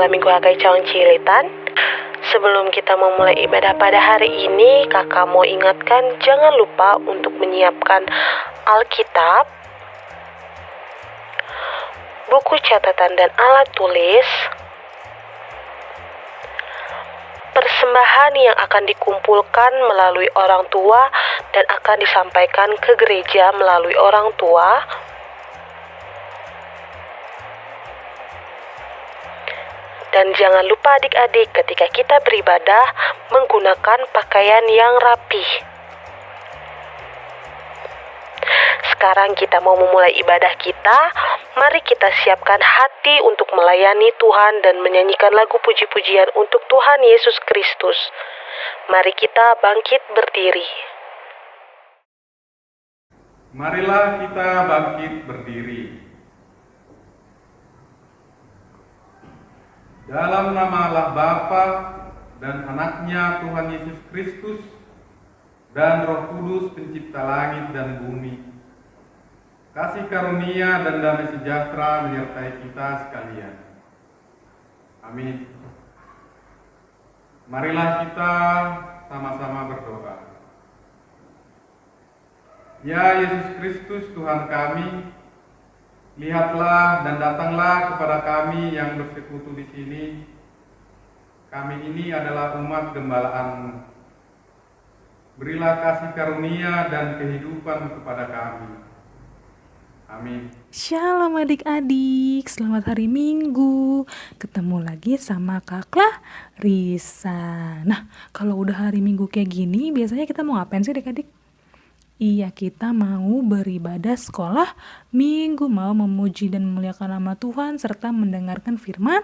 Sekolah Minggu HKI Cawang Cililitan. Sebelum kita memulai ibadah pada hari ini, kakak mau ingatkan jangan lupa untuk menyiapkan Alkitab, buku catatan dan alat tulis, persembahan yang akan dikumpulkan melalui orang tua dan akan disampaikan ke gereja melalui orang tua, dan jangan lupa adik-adik ketika kita beribadah menggunakan pakaian yang rapih. Sekarang kita mau memulai ibadah kita. Mari kita siapkan hati untuk melayani Tuhan dan menyanyikan lagu puji-pujian untuk Tuhan Yesus Kristus. Mari kita bangkit berdiri. Marilah kita bangkit berdiri. Dalam nama Allah Bapa dan Anaknya Tuhan Yesus Kristus dan Roh Kudus pencipta langit dan bumi, kasih karunia dan damai sejahtera menyertai kita sekalian. Amin. Marilah kita sama-sama berdoa. Ya Yesus Kristus Tuhan kami, lihatlah dan datanglah kepada kami yang bersekutu di sini. Kami ini adalah umat gembala-Mu. Berilah kasih karunia dan kehidupan kepada kami. Amin. Shalom adik-adik, selamat hari Minggu. Ketemu lagi sama Kak Risa. Nah, kalau udah hari Minggu kayak gini, biasanya kita mau ngapain sih adik-adik? Iya, kita mau beribadah sekolah Minggu, mau memuji dan memuliakan nama Tuhan serta mendengarkan firman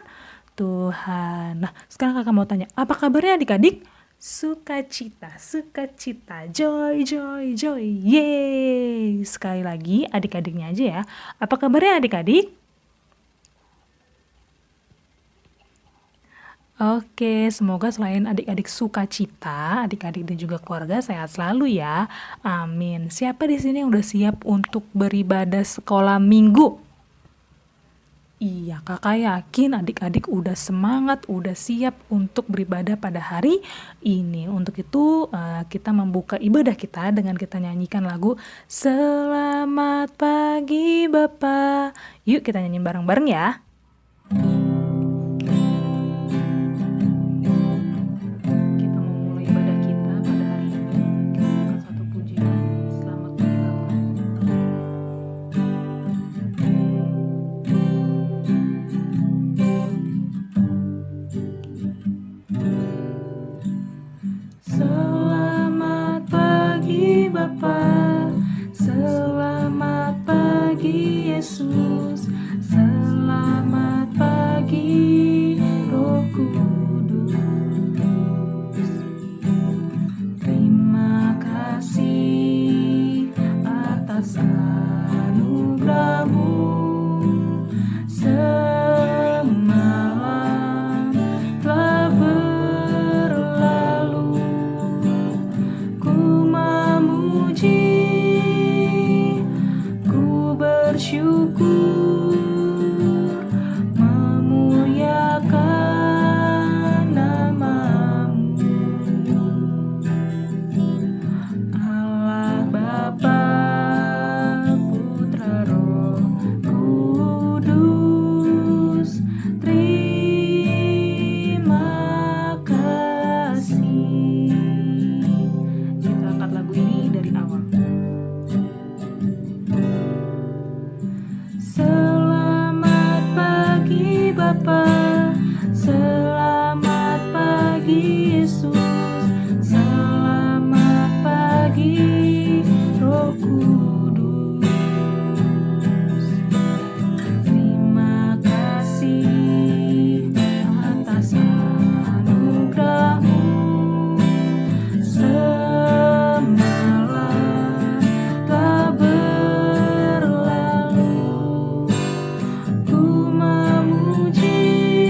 Tuhan. Nah, sekarang kakak mau tanya, apa kabarnya adik-adik? Sukacita, joy, yeay. Sekali lagi adik-adiknya aja ya. Apa kabarnya adik-adik? Oke, semoga selain adik-adik sukacita, adik-adik dan juga keluarga sehat selalu ya. Amin. Siapa di sini yang udah siap untuk beribadah sekolah Minggu? Iya, kakak yakin adik-adik udah semangat, udah siap untuk beribadah pada hari ini. Untuk itu kita membuka ibadah kita dengan kita nyanyikan lagu Selamat Pagi Bapa. Yuk kita nyanyi bareng-bareng ya. Kita memulai ibadah kita pada hari ini. Kita buka satu pujian. Selamat Pagi Bapa. Selamat pagi Bapa, selamat pagi Yesus, selamat pagi Roh Kudus. Terima kasih atas anugerah-Mu. Semalam telah berlalu, ku memuji, ku bersyukur, memuliakan nama-Mu. Allah Bapa, Putra, Roh Kudus, terima kasih. Kita angkat lagu ini dari awal. Selamat pagi Bapa, selamat pagi Yesus, selamat pagi Roh Kudus. Terima kasih atas anugerah-Mu. Semalam telah berlalu, ku memuji,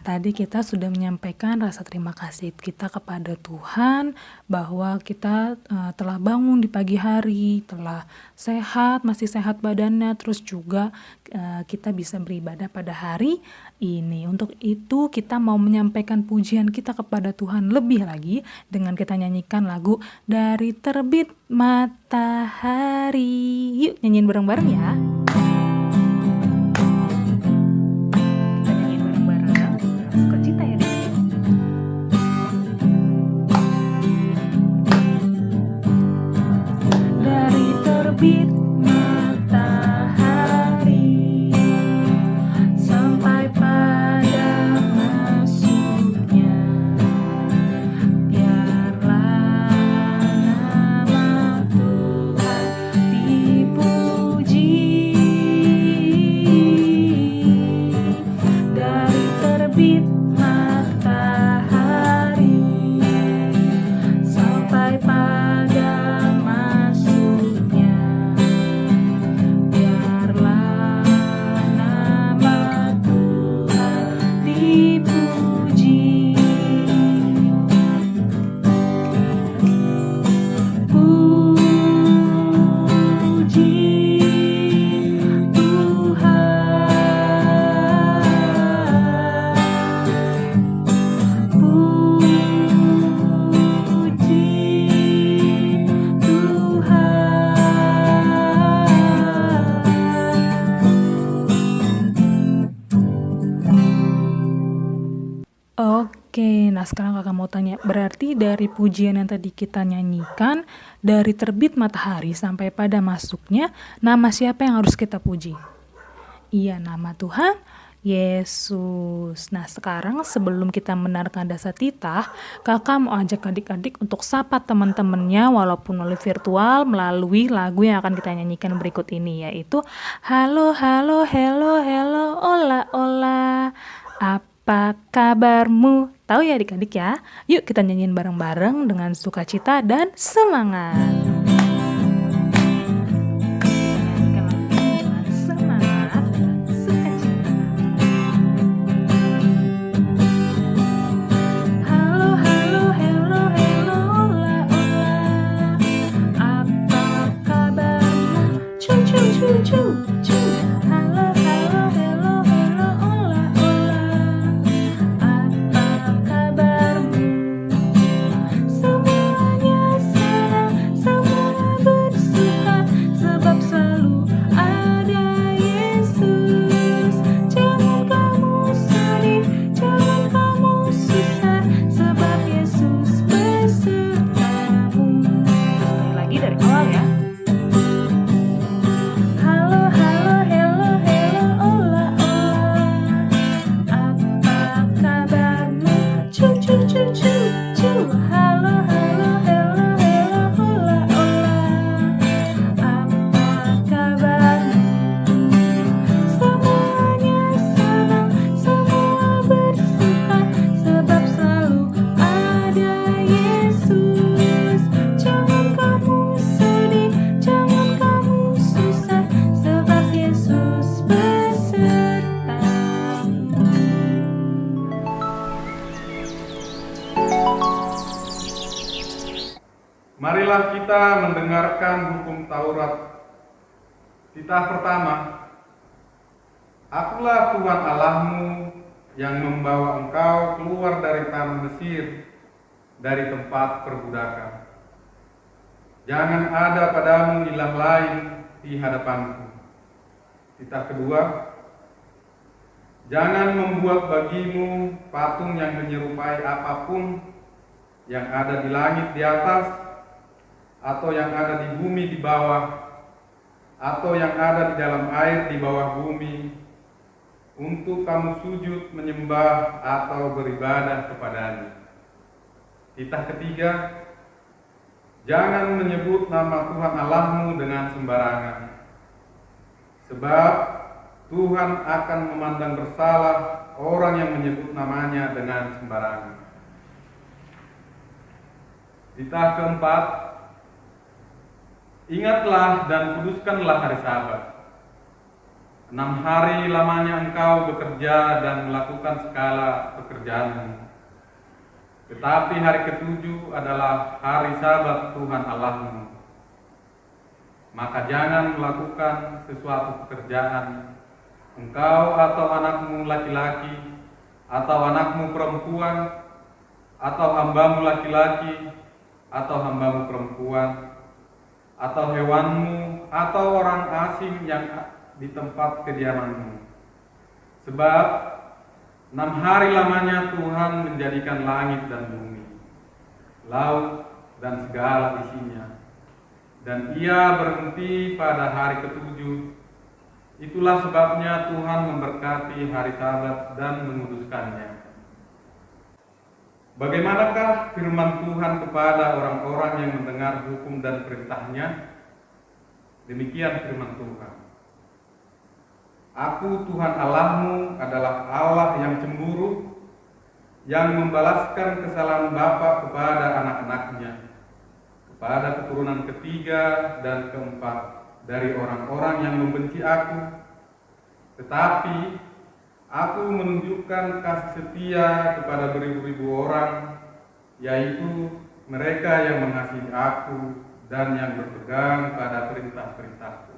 tadi kita sudah menyampaikan rasa terima kasih kita kepada Tuhan bahwa kita telah bangun di pagi hari, telah sehat, masih sehat badannya, terus juga kita bisa beribadah pada hari ini. Untuk itu kita mau menyampaikan pujian kita kepada Tuhan lebih lagi dengan kita nyanyikan lagu Dari Terbit Matahari. Yuk nyanyiin bareng-bareng ya. Terbit matahari sampai pada masuknya, biarlah nama Tuhan dipuji. Dari terbit matahari sampai pada Oke, nah sekarang kakak mau tanya, berarti dari pujian yang tadi kita nyanyikan, dari terbit matahari sampai pada masuknya, nama siapa yang harus kita puji? Iya, nama Tuhan Yesus. Nah sekarang sebelum kita mendengarkan dasar titah, kakak mau ajak adik-adik untuk sapa teman-temannya walaupun melalui virtual, melalui lagu yang akan kita nyanyikan berikut ini, yaitu Halo, halo, hello, hello, ola, ola, apa kabarmu? Tahu ya adik-adik ya? Yuk kita nyanyiin bareng-bareng dengan sukacita dan semangat. Marilah kita mendengarkan hukum Taurat. Titah pertama. Akulah Tuhan Allahmu yang membawa engkau keluar dari tanah Mesir, dari tempat perbudakan. Jangan ada padamu ilah lain di hadapanku. Titah kedua. Jangan membuat bagimu patung yang menyerupai apapun yang ada di langit di atas, atau yang ada di bumi di bawah, atau yang ada di dalam air di bawah bumi, untuk kamu sujud menyembah atau beribadah kepadanya. Titah ketiga. Jangan menyebut nama Tuhan Allahmu dengan sembarangan, sebab Tuhan akan memandang bersalah orang yang menyebut namanya dengan sembarangan. Titah keempat. Ingatlah dan kuduskanlah hari Sabat. 6 hari lamanya engkau bekerja dan melakukan segala pekerjaanmu. Tetapi hari ketujuh adalah hari Sabat Tuhan Allahmu. Maka jangan melakukan sesuatu pekerjaan, engkau atau anakmu laki-laki, atau anakmu perempuan, atau hambamu laki-laki, atau hambamu perempuan, atau hewanmu, atau orang asing yang di tempat kediamanmu. Sebab 6 hari lamanya Tuhan menjadikan langit dan bumi, laut dan segala isinya, dan Ia berhenti pada hari ketujuh. Itulah sebabnya Tuhan memberkati hari Sabat dan menguduskannya. Bagaimanakah firman Tuhan kepada orang-orang yang mendengar hukum dan perintahnya? Demikian firman Tuhan. Aku Tuhan Allahmu adalah Allah yang cemburu, yang membalaskan kesalahan bapa kepada anak-anaknya, kepada keturunan ketiga dan keempat dari orang-orang yang membenci aku. Tetapi aku menunjukkan kasih setia kepada beribu-ribu orang, yaitu mereka yang mengasihi aku dan yang berpegang pada perintah-perintahku.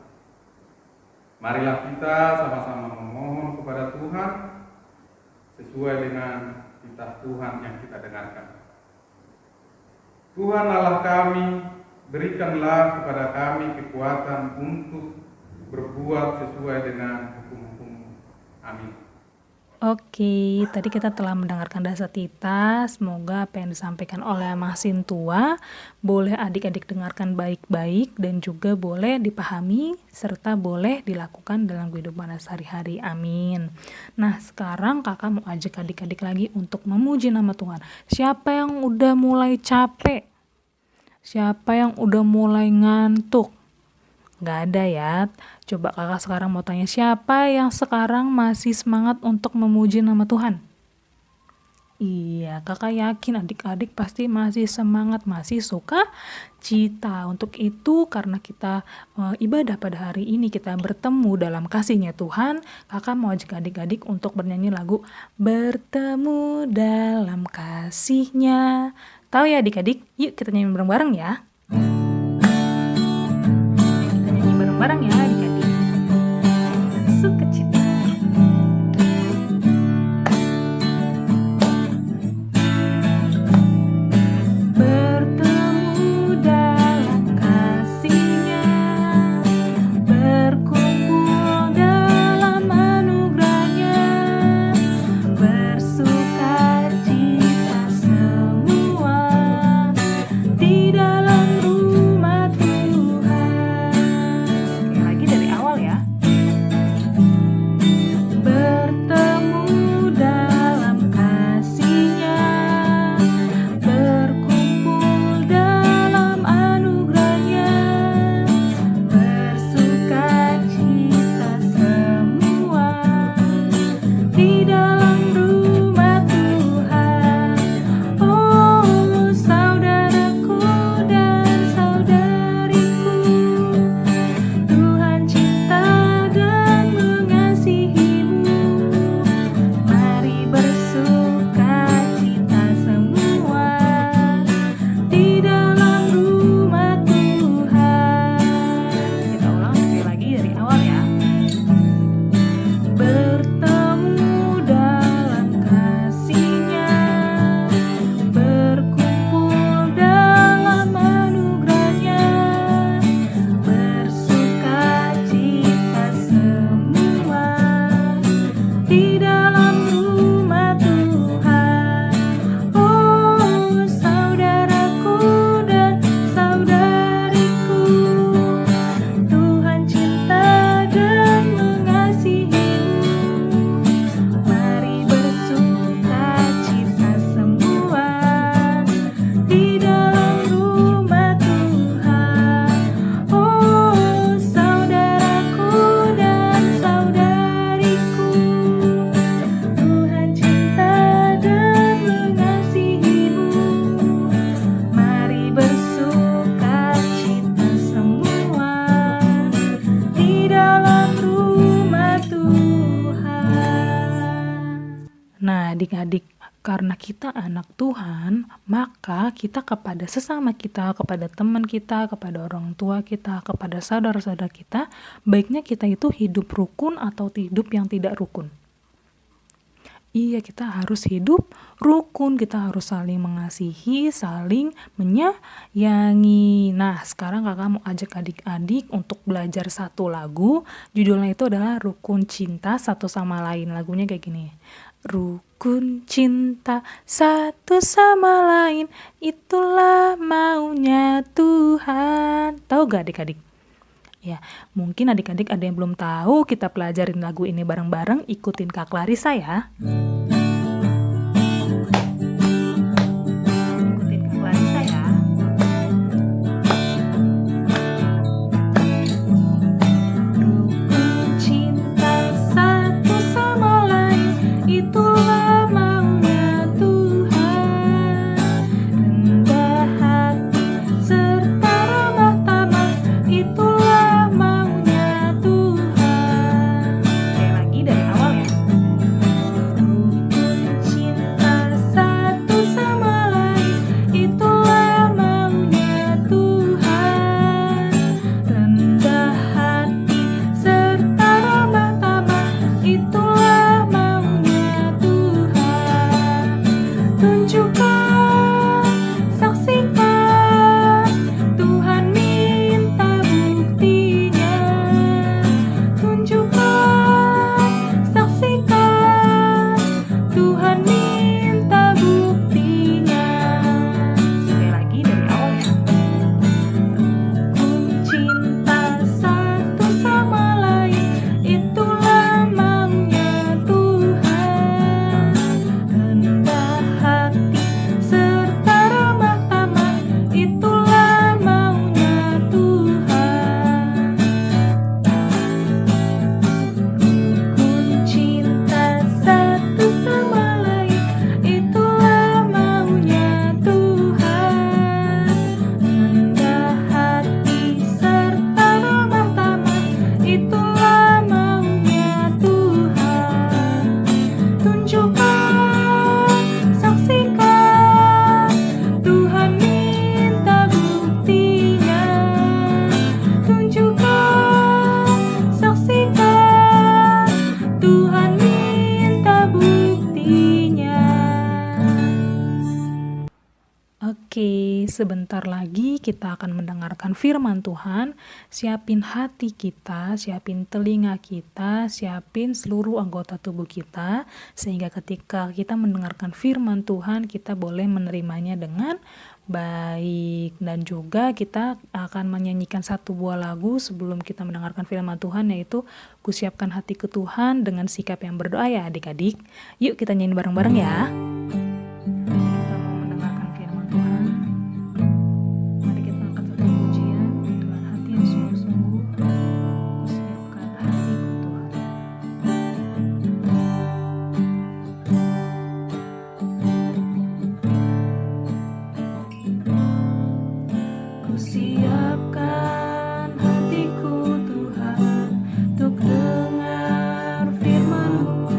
Marilah kita sama-sama memohon kepada Tuhan sesuai dengan titah Tuhan yang kita dengarkan. Tuhan Allah kami, berikanlah kepada kami kekuatan untuk berbuat sesuai dengan hukum-hukum. Amin. Oke, tadi kita telah mendengarkan dasar tita. Semoga apa yang disampaikan oleh Mas Sintua boleh adik-adik dengarkan baik-baik dan juga boleh dipahami serta boleh dilakukan dalam kehidupan sehari-hari. Amin. Nah, sekarang kakak mau ajak adik-adik lagi untuk memuji nama Tuhan. Siapa yang udah mulai capek? Siapa yang udah mulai ngantuk? Gak ada ya. Coba kakak sekarang mau tanya, siapa yang sekarang masih semangat untuk memuji nama Tuhan? Iya, kakak yakin adik-adik pasti masih semangat, masih suka cita. Untuk itu karena kita ibadah pada hari ini, kita bertemu dalam kasih-Nya Tuhan, kakak mau ajak adik-adik untuk bernyanyi lagu Bertemu dalam Kasih-Nya. Tahu ya adik-adik? Yuk kita nyanyi bareng-bareng ya. Bareng ya adik-adik. Sukacita. Bertemu dalam kasih-Nya, berkumpul dalam anugerah-Nya, bersukacita semua di dalam rumah Tuhan. Sekali lagi adik-adik, karena kita anak Tuhan, maka kita kepada sesama kita, kepada teman kita, kepada orang tua kita, kepada saudara-saudara kita, baiknya kita itu hidup rukun atau hidup yang tidak rukun. Iya, kita harus hidup rukun, kita harus saling mengasihi, saling menyayangi. Nah, sekarang kakak mau ajak adik-adik untuk belajar satu lagu. Judulnya itu adalah Rukun Cinta Satu Sama Lain. Lagunya kayak gini. Rukun cinta satu sama lain, itulah maunya Tuhan. Tahu gak adik-adik? Ya, mungkin adik-adik ada yang belum tahu, kita pelajarin lagu ini bareng-bareng, ikutin Kak Clarissa ya. Ikutin Kak Clarissa ya. Rukun cinta satu sama lain, itulah maunya Tuhan. Rendah hati serta ramah tamah, itulah maunya Tuhan. Sekali lagi dari awal ya. Rukun cinta satu sama lain, itulah maunya Tuhan. Rendah hati serta ramah tamah, itulah maunya Tuhan. Tunjukkan, saksikan, Tuhan minta buktinya. Tunjukkan, saksikan, Tuhan minta buktinya. Sekali lagi dari awal ya. Rukun cinta satu sama lain, itulah maunya Tuhan. Rendah hati serta ramah tamah, itulah maunya Tuhan. Rukun cinta satu sama lain, itulah maunya Tuhan. Rendah hati serta ramah tamah, itulah maunya Tuhan. Tunjukkan, saksikan, Tuhan minta buktinya. Tunjukkan, saksikan, Tuhan minta buktinya. Oke, sebentar lagi kita akan mendengarkan firman Tuhan. Siapin hati kita, siapin telinga kita, siapin seluruh anggota tubuh kita, sehingga ketika kita mendengarkan firman Tuhan, kita boleh menerimanya dengan baik. Dan juga kita akan menyanyikan satu buah lagu sebelum kita mendengarkan firman Tuhan, yaitu Kusiapkan Hatiku Tuhan, dengan sikap yang berdoa ya adik-adik. Yuk kita nyanyi bareng-bareng ya. Kita mau mendengarkan firman Tuhan. Mari kita angkat satu pujian dengan hati yang sungguh-sungguh. Kusiapkan hatiku Tuhan. Kusiapkan hatiku Tuhan, untuk dengar firman-Mu.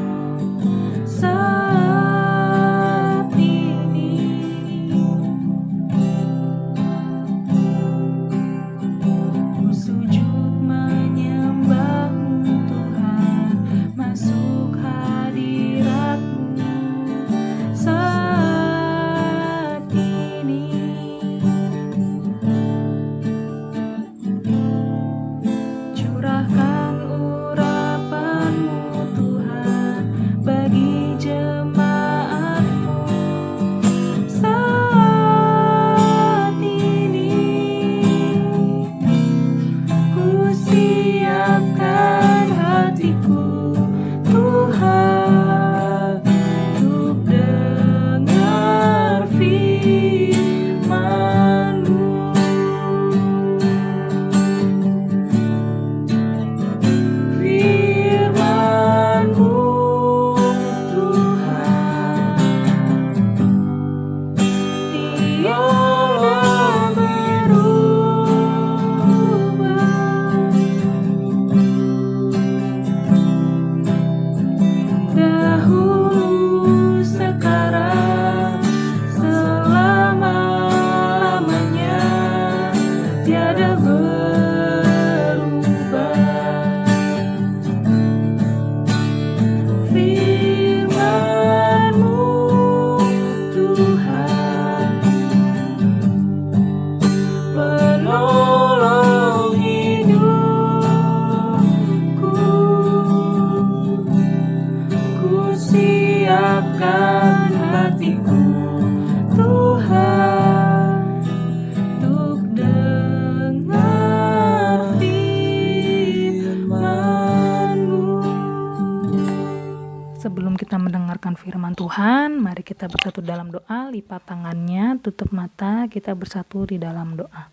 kita mendengarkan firman Tuhan, mari kita bersatu dalam doa, lipat tangannya, tutup mata, kita bersatu di dalam doa.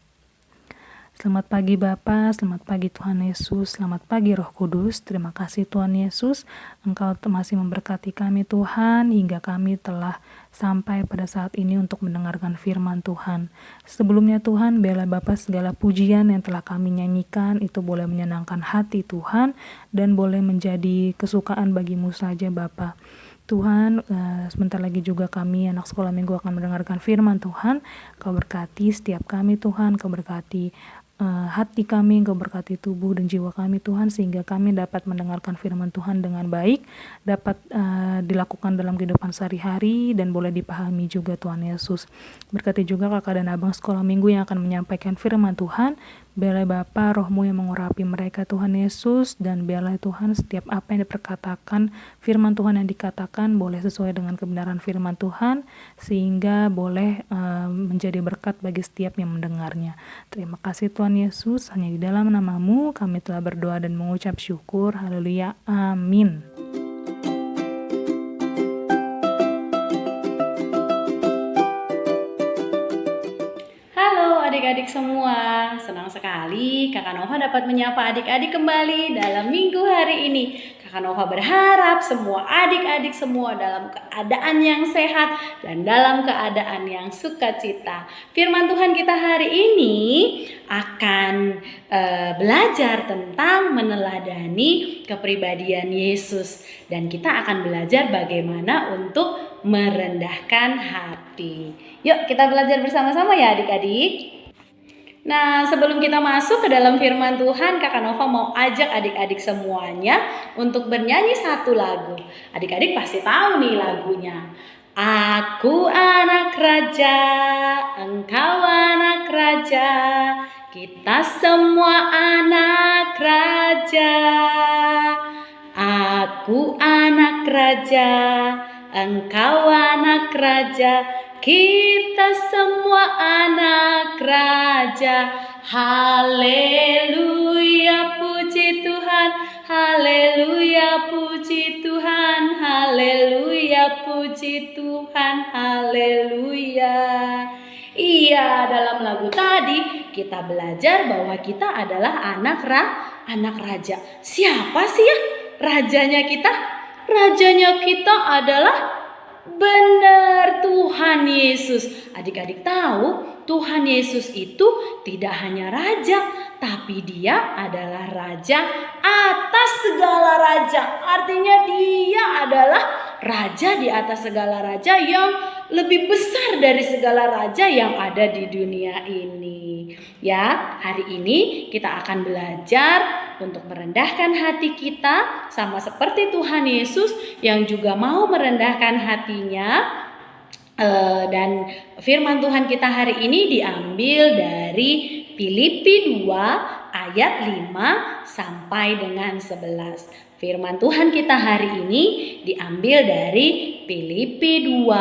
Selamat pagi Bapa, selamat pagi Tuhan Yesus, selamat pagi Roh Kudus. Terima kasih Tuhan Yesus, Engkau masih memberkati kami Tuhan, hingga kami telah sampai pada saat ini untuk mendengarkan firman Tuhan. Sebelumnya Tuhan, biarlah Bapa segala pujian yang telah kami nyanyikan itu boleh menyenangkan hati Tuhan, dan boleh menjadi kesukaan bagimu saja Bapa. Tuhan, sebentar lagi juga kami anak sekolah minggu akan mendengarkan firman Tuhan. Kau berkati setiap kami Tuhan, Kau berkati hati kami, Kau berkati tubuh dan jiwa kami Tuhan, sehingga kami dapat mendengarkan firman Tuhan dengan baik, dapat dilakukan dalam kehidupan sehari-hari dan boleh dipahami juga Tuhan Yesus. Berkati juga kakak dan abang sekolah minggu yang akan menyampaikan firman Tuhan. Biarlah Bapa Roh-Mu yang mengurapi mereka Tuhan Yesus, dan biarlah Tuhan setiap apa yang diperkatakan, firman Tuhan yang dikatakan boleh sesuai dengan kebenaran firman Tuhan, sehingga boleh menjadi berkat bagi setiap yang mendengarnya. Terima kasih Tuhan Yesus, hanya di dalam nama-Mu kami telah berdoa dan mengucap syukur. Haleluya, amin. Adik-adik semua, senang sekali Kakak Nova dapat menyapa adik-adik kembali dalam minggu hari ini. Kakak Nova berharap semua adik-adik semua dalam keadaan yang sehat dan dalam keadaan yang sukacita. Firman Tuhan kita hari ini akan belajar tentang meneladani kepribadian Yesus, dan kita akan belajar bagaimana untuk merendahkan hati. Yuk kita belajar bersama-sama ya adik-adik. Nah, sebelum kita masuk ke dalam firman Tuhan, Kakak Nova mau ajak adik-adik semuanya untuk bernyanyi satu lagu. Adik-adik pasti tahu nih lagunya. Aku anak raja, engkau anak raja, kita semua anak raja. Aku anak raja, engkau anak raja, kita semua anak raja. Haleluya, puji Tuhan. Haleluya, puji Tuhan. Haleluya, puji Tuhan. Haleluya. Iya, dalam lagu tadi kita belajar bahwa kita adalah anak raja. Siapa sih ya rajanya kita? Rajanya kita adalah benar Tuhan Yesus. Adik-adik tahu Tuhan Yesus itu tidak hanya raja, tapi dia adalah raja atas segala raja. Artinya dia adalah raja di atas segala raja, yang lebih besar dari segala raja yang ada di dunia ini. Ya, hari ini kita akan belajar untuk merendahkan hati kita, sama seperti Tuhan Yesus yang juga mau merendahkan hatinya. Dan firman Tuhan kita hari ini diambil dari Filipi 2 ayat 5 sampai dengan 11. Firman Tuhan kita hari ini diambil dari Filipi 2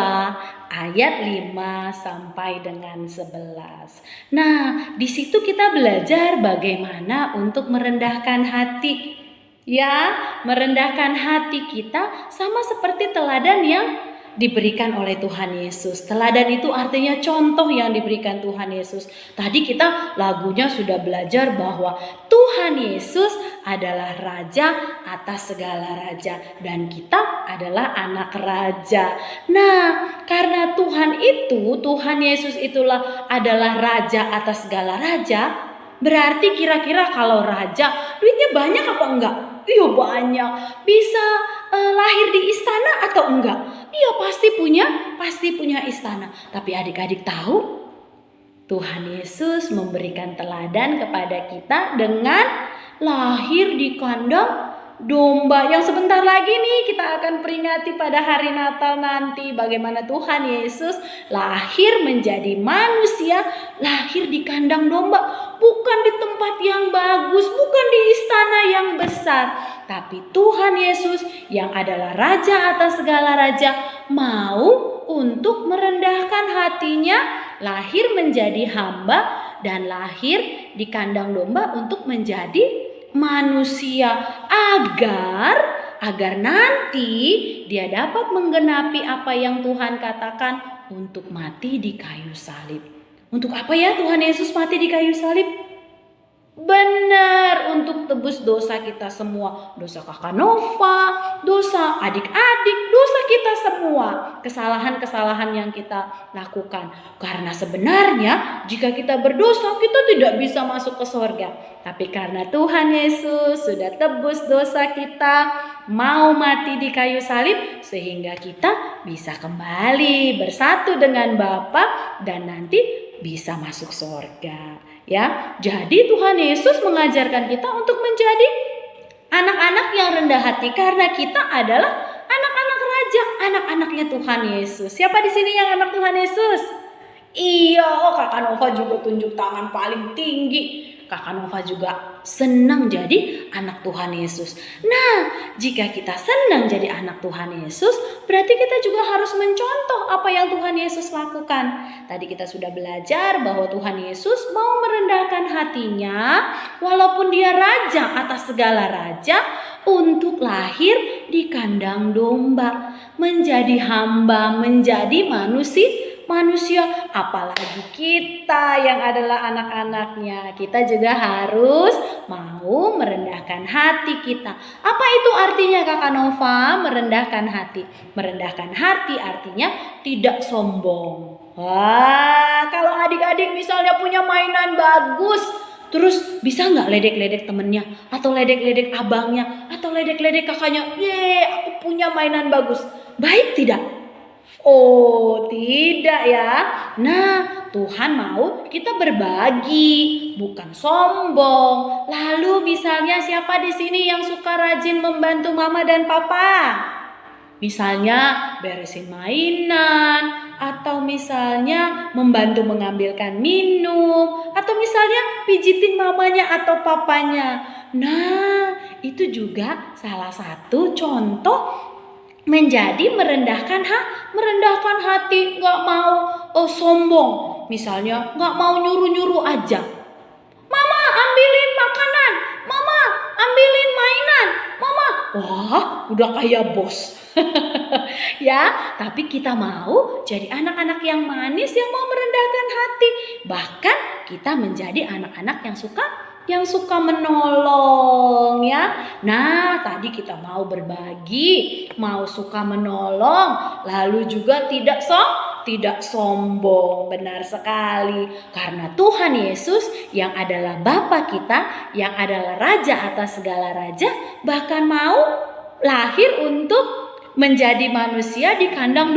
ayat 5 sampai dengan 11. Nah, di situ kita belajar bagaimana untuk merendahkan hati. Ya, merendahkan hati kita sama seperti teladan yang diberikan oleh Tuhan Yesus. Teladan itu artinya contoh yang diberikan Tuhan Yesus. Tadi kita lagunya sudah belajar bahwa Tuhan Yesus adalah raja atas segala raja, dan kita adalah anak raja. Nah, karena Tuhan Yesus itulah adalah raja atas segala raja, berarti kira-kira kalau raja duitnya banyak apa enggak? Iya banyak. Bisa lahir di istana atau enggak? Iya pasti punya istana. Tapi adik-adik tahu, Tuhan Yesus memberikan teladan kepada kita dengan lahir di kandang domba. Yang sebentar lagi nih kita akan peringati pada hari Natal nanti, bagaimana Tuhan Yesus lahir menjadi manusia, lahir di kandang domba. Bukan di tempat yang bagus, bukan di istana yang besar, tapi Tuhan Yesus yang adalah raja atas segala raja mau untuk merendahkan hatinya, lahir menjadi hamba dan lahir di kandang domba untuk menjadi manusia, agar agar nanti dia dapat menggenapi apa yang Tuhan katakan untuk mati di kayu salib. Untuk apa ya Tuhan Yesus mati di kayu salib? Benar, untuk tebus dosa kita semua. Dosa kakak Nova, dosa adik-adik, dosa kita semua. Kesalahan-kesalahan yang kita lakukan. Karena sebenarnya jika kita berdosa, kita tidak bisa masuk ke surga. Tapi karena Tuhan Yesus sudah tebus dosa kita, mau mati di kayu salib, sehingga kita bisa kembali bersatu dengan Bapa dan nanti bisa masuk surga. Ya, jadi Tuhan Yesus mengajarkan kita untuk menjadi anak-anak yang rendah hati karena kita adalah anak-anak raja, anak-anaknya Tuhan Yesus. Siapa di sini yang anak Tuhan Yesus? Iya, Kakak Nova juga tunjuk tangan paling tinggi. Kakak Nova juga senang jadi anak Tuhan Yesus. Nah, jika kita senang jadi anak Tuhan Yesus, berarti kita juga harus mencontoh apa yang Tuhan Yesus lakukan. Tadi kita sudah belajar bahwa Tuhan Yesus mau merendahkan hatinya, walaupun dia raja atas segala raja, untuk lahir di kandang domba, menjadi hamba, menjadi manusia, apalagi kita yang adalah anak-anaknya. Kita juga harus mau merendahkan hati kita. Apa itu artinya Kakak Nova? Merendahkan hati. Merendahkan hati artinya tidak sombong. Wah, kalau adik-adik misalnya punya mainan bagus, terus bisa nggak ledek-ledek temennya, atau ledek-ledek abangnya, atau ledek-ledek kakaknya? Yeay, aku punya mainan bagus. Baik tidak? Oh, tidak ya. Nah, Tuhan mau kita berbagi, bukan sombong. Lalu misalnya siapa di sini yang suka rajin membantu mama dan papa? Misalnya beresin mainan, atau misalnya membantu mengambilkan minum, atau misalnya pijitin mamanya atau papanya. Nah, itu juga salah satu contoh menjadi merendahkan hati, nggak mau sombong. Misalnya nggak mau nyuruh-nyuruh aja. Mama ambilin makanan, mama ambilin mainan, mama. Wah, udah kayak bos. Ya, tapi kita mau jadi anak-anak yang manis yang mau merendahkan hati. Bahkan kita menjadi anak-anak yang suka menolong ya. Nah, tadi kita mau berbagi, mau suka menolong, lalu juga tidak sombong. Benar sekali. Karena Tuhan Yesus yang adalah Bapa kita, yang adalah Raja atas segala raja, bahkan mau lahir untuk menjadi manusia di kandang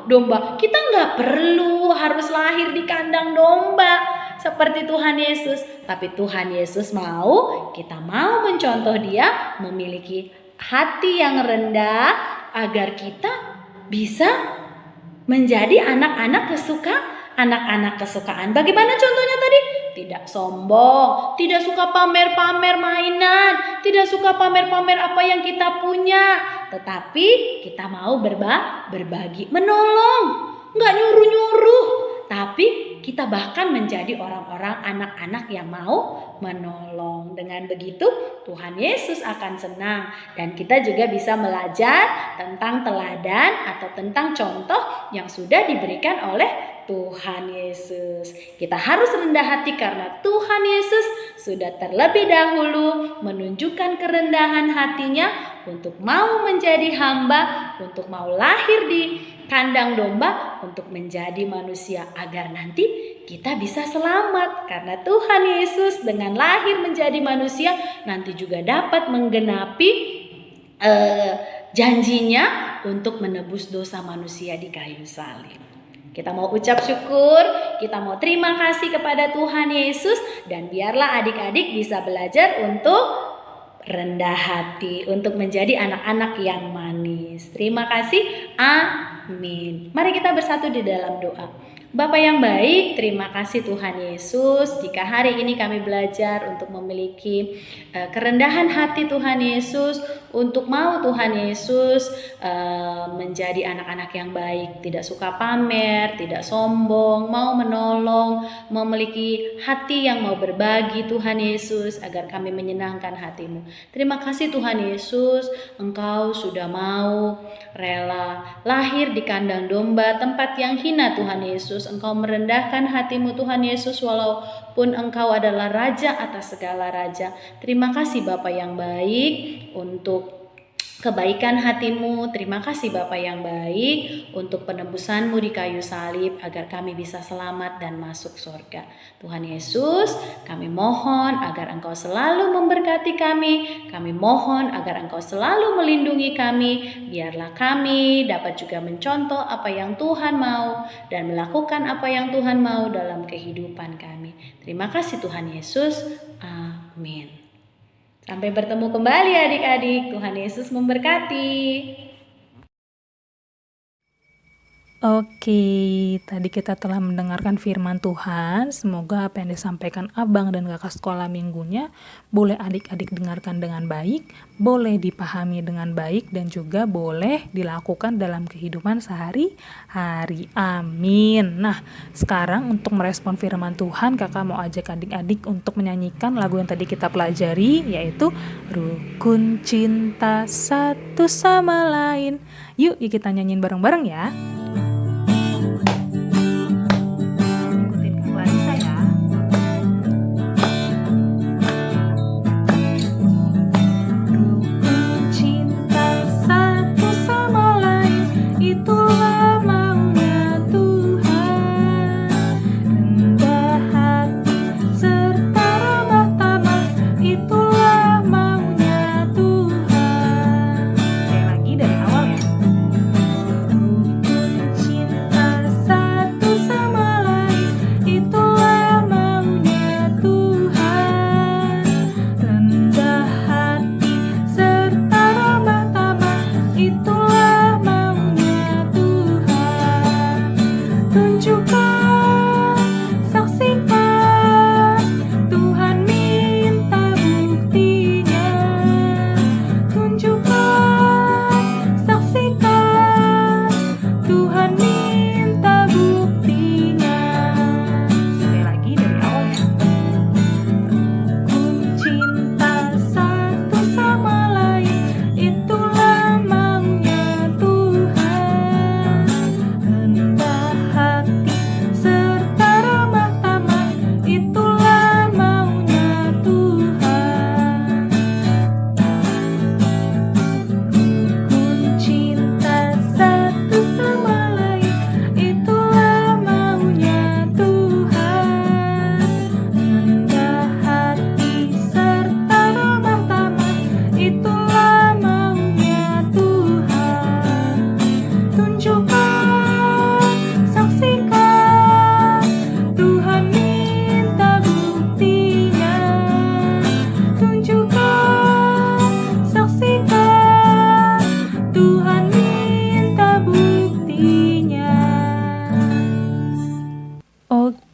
domba. Kita nggak perlu harus lahir di kandang domba seperti Tuhan Yesus. Tapi Tuhan Yesus kita mau mencontoh dia, memiliki hati yang rendah agar kita bisa menjadi anak-anak kesukaan. Bagaimana contohnya tadi? Tidak sombong, tidak suka pamer-pamer mainan, tidak suka pamer-pamer apa yang kita punya, tetapi kita mau berbagi, menolong, nggak nyuruh-nyuruh, tapi kita bahkan menjadi orang-orang anak-anak yang mau menolong. Dengan begitu Tuhan Yesus akan senang, dan kita juga bisa belajar tentang teladan atau tentang contoh yang sudah diberikan oleh Tuhan Yesus. Kita harus rendah hati karena Tuhan Yesus sudah terlebih dahulu menunjukkan kerendahan hatinya untuk mau menjadi hamba, untuk mau lahir di kandang domba, untuk menjadi manusia agar nanti kita bisa selamat. Karena Tuhan Yesus dengan lahir menjadi manusia nanti juga dapat menggenapi janjinya untuk menebus dosa manusia di kayu salib. Kita mau ucap syukur, kita mau terima kasih kepada Tuhan Yesus, dan biarlah adik-adik bisa belajar untuk rendah hati, untuk menjadi anak-anak yang manis. Terima kasih, amin. Mari kita bersatu di dalam doa. Bapa yang baik, terima kasih Tuhan Yesus. Jika hari ini kami belajar untuk memiliki kerendahan hati Tuhan Yesus, untuk mau Tuhan Yesus menjadi anak-anak yang baik, tidak suka pamer, tidak sombong, mau menolong, memiliki hati yang mau berbagi Tuhan Yesus, agar kami menyenangkan hati-Mu. Terima kasih Tuhan Yesus, Engkau sudah mau rela lahir di kandang domba, tempat yang hina Tuhan Yesus. Engkau merendahkan hati-Mu Tuhan Yesus, walaupun Engkau adalah Raja atas segala raja. Terima kasih Bapa yang baik untuk kebaikan hati-Mu. Terima kasih Bapa yang baik untuk penebusan-Mu di kayu salib, agar kami bisa selamat dan masuk surga. Tuhan Yesus, kami mohon agar Engkau selalu memberkati kami. Kami mohon agar Engkau selalu melindungi kami. Biarlah kami dapat juga mencontoh apa yang Tuhan mau dan melakukan apa yang Tuhan mau dalam kehidupan kami. Terima kasih Tuhan Yesus. Amin. Sampai bertemu kembali adik-adik. Tuhan Yesus memberkati. Oke, tadi kita telah mendengarkan firman Tuhan. Semoga apa yang disampaikan abang dan kakak sekolah minggunya boleh adik-adik dengarkan dengan baik, boleh dipahami dengan baik, dan juga boleh dilakukan dalam kehidupan sehari-hari. Amin. Nah, sekarang untuk merespon firman Tuhan, kakak mau ajak adik-adik untuk menyanyikan lagu yang tadi kita pelajari, yaitu Rukun Cinta Satu Sama Lain. Yuk kita nyanyiin bareng-bareng ya.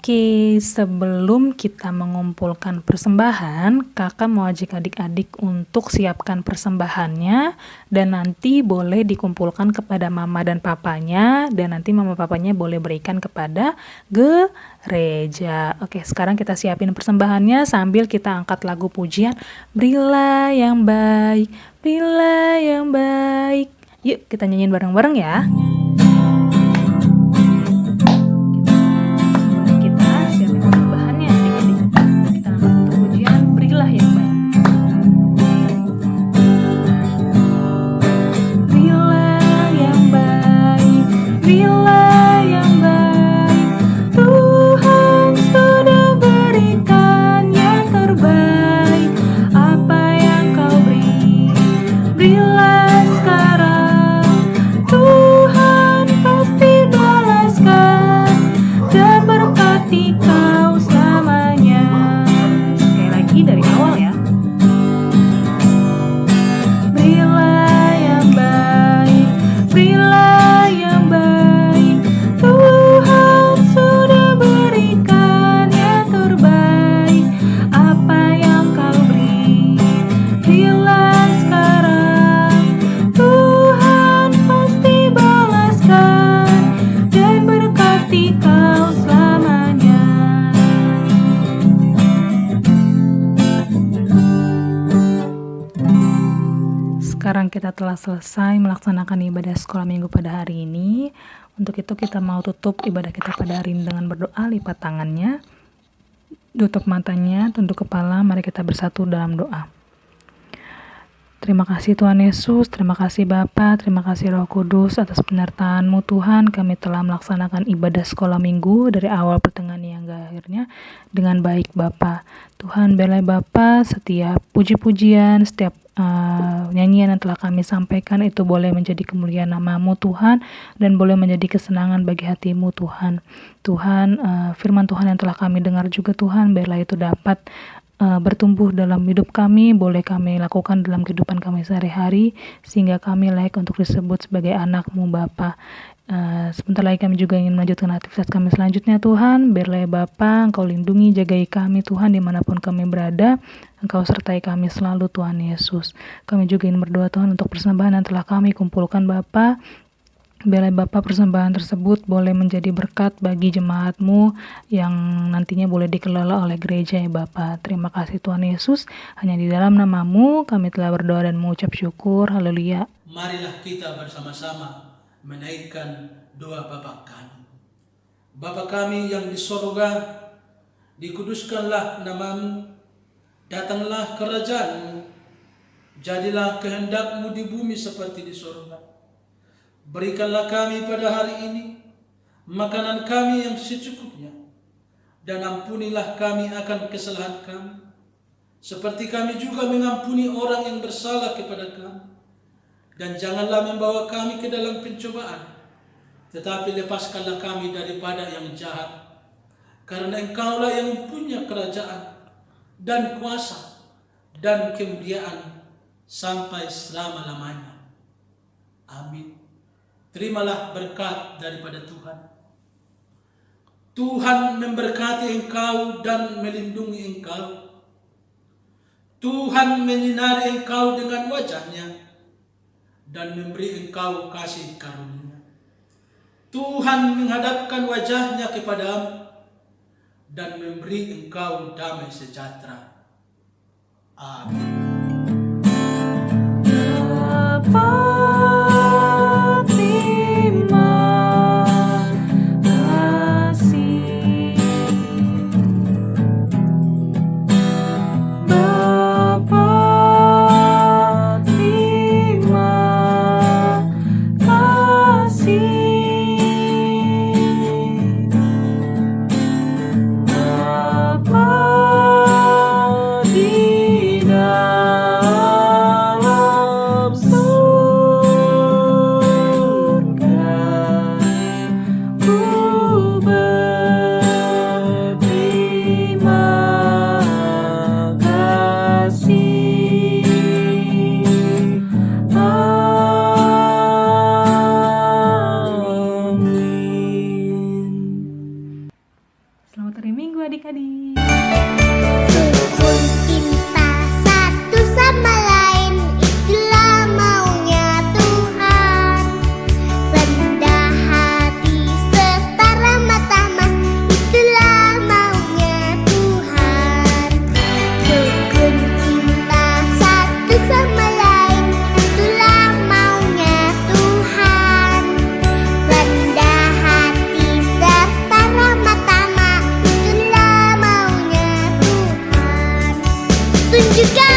Oke, sebelum kita mengumpulkan persembahan, kakak mau ajak adik-adik untuk siapkan persembahannya, dan nanti boleh dikumpulkan kepada mama dan papanya, dan nanti mama papanya boleh berikan kepada gereja. Oke, sekarang kita siapin persembahannya sambil kita angkat lagu pujian, Berilah yang baik, berilah yang baik. Yuk kita nyanyiin bareng-bareng ya. Berilah yang baik, Tuhan sekarang kita telah selesai melaksanakan ibadah sekolah minggu pada hari ini. Untuk itu kita mau tutup ibadah kita pada hari ini dengan berdoa. Lipat tangannya, tutup matanya, tunduk kepala, mari kita bersatu dalam doa. Terima kasih Tuhan Yesus, terima kasih Bapa, terima kasih Roh Kudus atas penyertaan-Mu Tuhan. Kami telah melaksanakan ibadah sekolah minggu dari awal pertengahan hingga akhirnya dengan baik Bapa. Tuhan, biarlah Bapa setiap puji-pujian, setiap nyanyian yang telah kami sampaikan itu boleh menjadi kemuliaan nama-Mu Tuhan, dan boleh menjadi kesenangan bagi hati-Mu Tuhan. Tuhan, firman Tuhan yang telah kami dengar juga Tuhan, biarlah itu dapat bertumbuh dalam hidup kami, boleh kami lakukan dalam kehidupan kami sehari-hari, sehingga kami layak untuk disebut sebagai anak-Mu Bapa. Sebentar lagi kami juga ingin melanjutkan aktivitas kami selanjutnya Tuhan. Biarlah Bapa, Engkau lindungi, jagai kami Tuhan dimanapun kami berada. Engkau sertai kami selalu Tuhan Yesus. Kami juga ingin berdoa Tuhan untuk persembahan yang telah kami kumpulkan Bapa. Biarlah Bapa persembahan tersebut boleh menjadi berkat bagi jemaat-Mu yang nantinya boleh dikelola oleh gereja ya Bapa. Terima kasih Tuhan Yesus. Hanya di dalam nama-Mu kami telah berdoa dan mengucap syukur. Haleluya. Marilah kita bersama-sama menaikkan doa Bapa kami. Bapa kami yang di sorga, dikuduskanlah nama-Mu, datanglah kerajaan-Mu, jadilah kehendak-Mu di bumi seperti di sorga. Berikanlah kami pada hari ini makanan kami yang secukupnya, dan ampunilah kami akan kesalahan kami, seperti kami juga mengampuni orang yang bersalah kepada kami. Dan janganlah membawa kami ke dalam pencobaan, tetapi lepaskanlah kami daripada yang jahat. Karena Engkaulah yang mempunyai kerajaan dan kuasa dan kemuliaan sampai selama-lamanya. Amin. Terimalah berkat daripada Tuhan. Tuhan memberkati engkau dan melindungi engkau. Tuhan menyinari engkau dengan wajah-Nya dan memberi engkau kasih karunia. Tuhan menghadapkan wajah-Nya kepadamu dan memberi engkau damai sejahtera. Amin. Selamat hari Minggu adik-adik. Rukun cinta satu sama lain, itulah maunya Tuhan. Rendah hati setara matama, itulah maunya Tuhan. Rukun cinta satu sama lain, itulah maunya Tuhan. Rendah hati setara matama, itulah maunya Tuhan. Tunjukkan